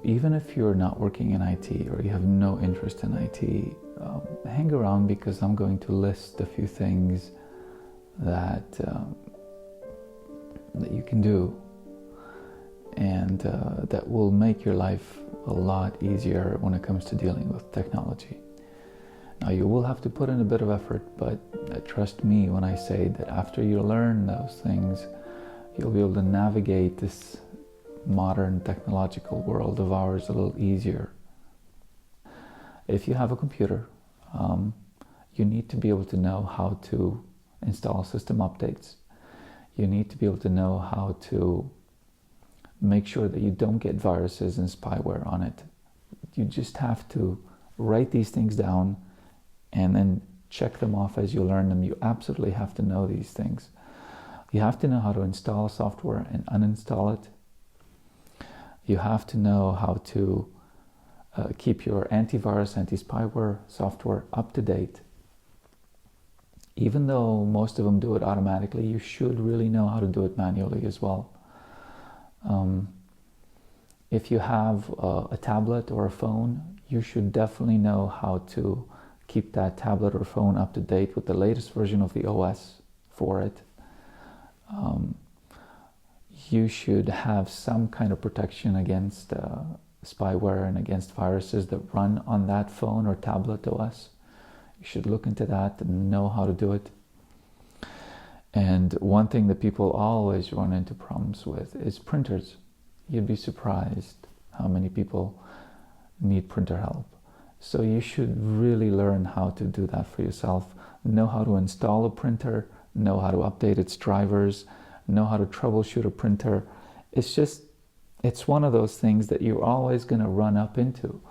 even if you're not working in IT or you have no interest in IT, hang around, because I'm going to list a few things that that you can do, and that will make your life a lot easier when it comes to dealing with technology. Now, you will have to put in a bit of effort, but trust me when I say that after you learn those things, you'll be able to navigate this modern technological world of ours a little easier. If you have a computer, you need to be able to know how to install system updates. You need to be able to know how to make sure that you don't get viruses and spyware on it. You just have to write these things down and then check them off as you learn them. You absolutely have to know these things. You have to know how to install software and uninstall it. You have to know how to keep your antivirus, anti-spyware software up to date. Even though most of them do it automatically, you should really know how to do it manually as well. If you have a tablet or a phone, you should definitely know how to keep that tablet or phone up to date with the latest version of the OS for it. You should have some kind of protection against spyware and against viruses that run on that phone or tablet OS. You should look into that and know how to do it. And one thing that people always run into problems with is printers. You'd be surprised how many people need printer help. So you should really learn how to do that for yourself. Know how to install a printer, know how to update its drivers, know how to troubleshoot a printer. It's one of those things that you're always going to run up into,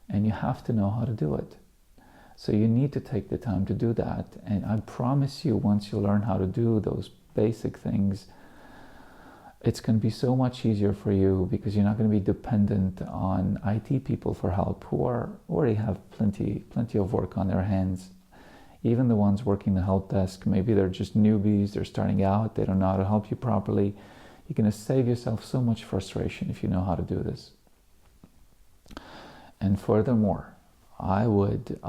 and you have to know how to do it. So you need to take the time to do that. And I promise you, once you learn how to do those basic things, it's going to be so much easier for you, because you're not going to be dependent on IT people for help who already have plenty of work on their hands. Even the ones working the help desk, maybe they're just newbies, they're starting out, they don't know how to help you properly. You're going to save yourself so much frustration if you know how to do this. And furthermore, I would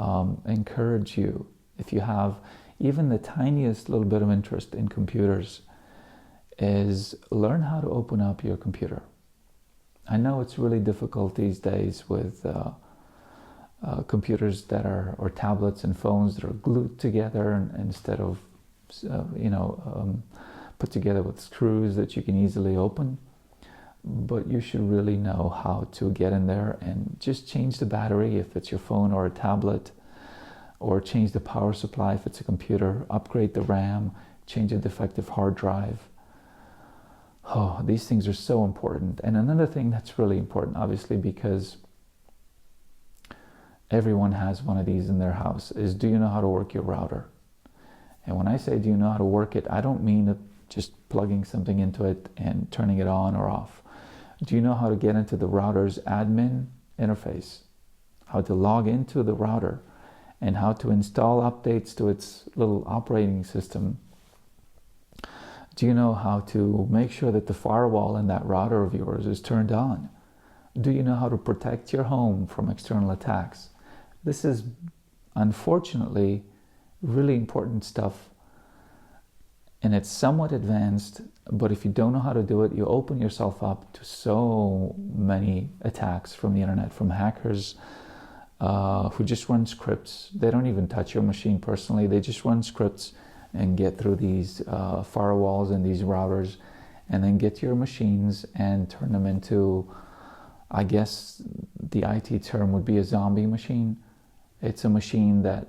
encourage you, if you have even the tiniest little bit of interest in computers, is learn how to open up your computer. I know it's really difficult these days with computers that are, or tablets and phones that are glued together instead of, put together with screws that you can easily open. But you should really know how to get in there and just change the battery if it's your phone or a tablet, or change the power supply if it's a computer, upgrade the RAM, change a defective hard drive. Oh, these things are so important. And another thing that's really important, obviously, because everyone has one of these in their house, is do you know how to work your router? And when I say do you know how to work it, I don't mean just plugging something into it and turning it on or off. Do you know how to get into the router's admin interface? How to log into the router and how to install updates to its little operating system? Do you know how to make sure that the firewall in that router of yours is turned on? Do you know how to protect your home from external attacks? This is, unfortunately, really important stuff, and it's somewhat advanced, but if you don't know how to do it, you open yourself up to so many attacks from the internet, from hackers who just run scripts. They don't even touch your machine personally. They just run scripts and get through these firewalls and these routers, and then get your machines and turn them into, I guess the IT term would be a zombie machine. It's a machine that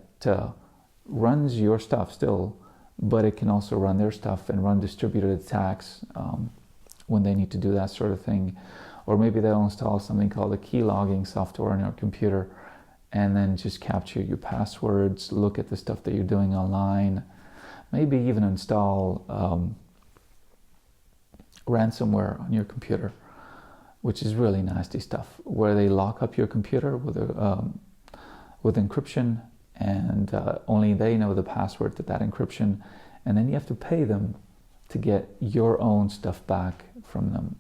runs your stuff still, but it can also run their stuff and run distributed attacks when they need to do that sort of thing. Or maybe they'll install something called a key logging software on your computer and then just capture your passwords, look at the stuff that you're doing online, maybe even install ransomware on your computer, which is really nasty stuff, where they lock up your computer with encryption, and only they know the password to that encryption, and then you have to pay them to get your own stuff back from them.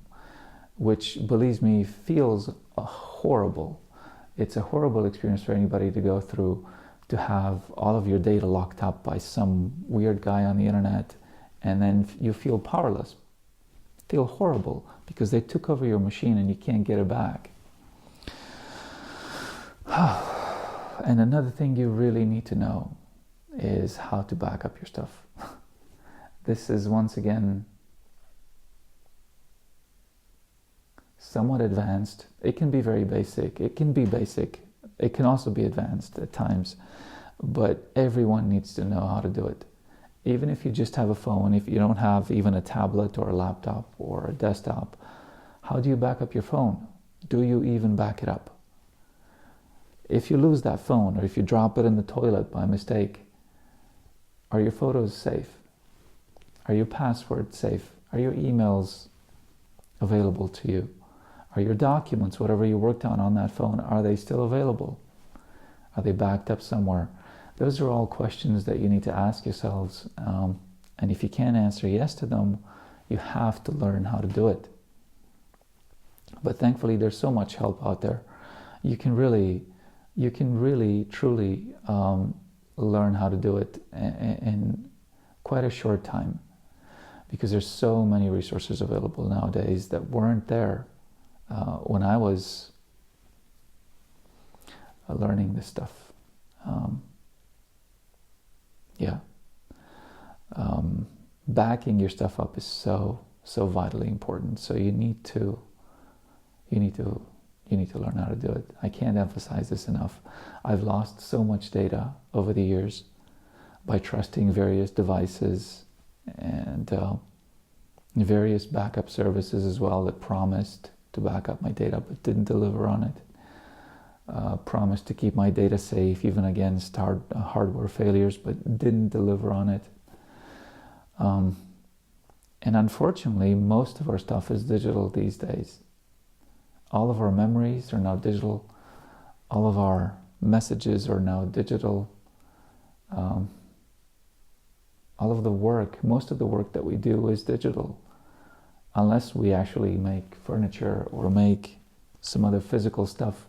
which, believes me, feels horrible. It's a horrible experience for anybody to go through, to have all of your data locked up by some weird guy on the internet, and then you feel powerless, feel horrible, because they took over your machine and you can't get it back. And another thing you really need to know is how to back up your stuff. This is, once again, somewhat advanced. It can be very basic. It can be basic. It can also be advanced at times. But everyone needs to know how to do it. Even if you just have a phone, if you don't have even a tablet or a laptop or a desktop, how do you back up your phone? Do you even back it up? If you lose that phone, or if you drop it in the toilet by mistake, are your photos safe? Are your passwords safe? Are your emails available to you? Are your documents, whatever you worked on that phone, are they still available? Are they backed up somewhere? Those are all questions that you need to ask yourselves. And if you can't answer yes to them, you have to learn how to do it. But thankfully, there's so much help out there. You can really, truly learn how to do it in quite a short time, because there's so many resources available nowadays that weren't there when I was learning this stuff. Backing your stuff up is so vitally important. So you need to learn how to do it. I can't emphasize this enough. I've lost so much data over the years by trusting various devices and various backup services as well that promised to back up my data but didn't deliver on it. Promised to keep my data safe even against hardware failures, but didn't deliver on it. And unfortunately, most of our stuff is digital these days. All of our memories are now digital. All of our messages are now digital. All of the work, most of the work that we do is digital. Unless we actually make furniture or make some other physical stuff,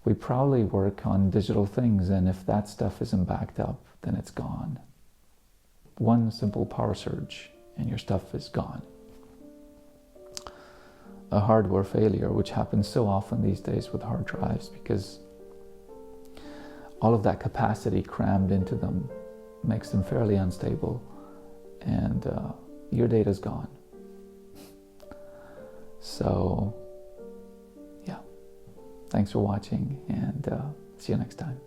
we probably work on digital things, and if that stuff isn't backed up, then it's gone. One simple power surge and your stuff is gone. A hardware failure, which happens so often these days with hard drives, because all of that capacity crammed into them makes them fairly unstable, and your data's gone. So, yeah. Thanks for watching, and see you next time.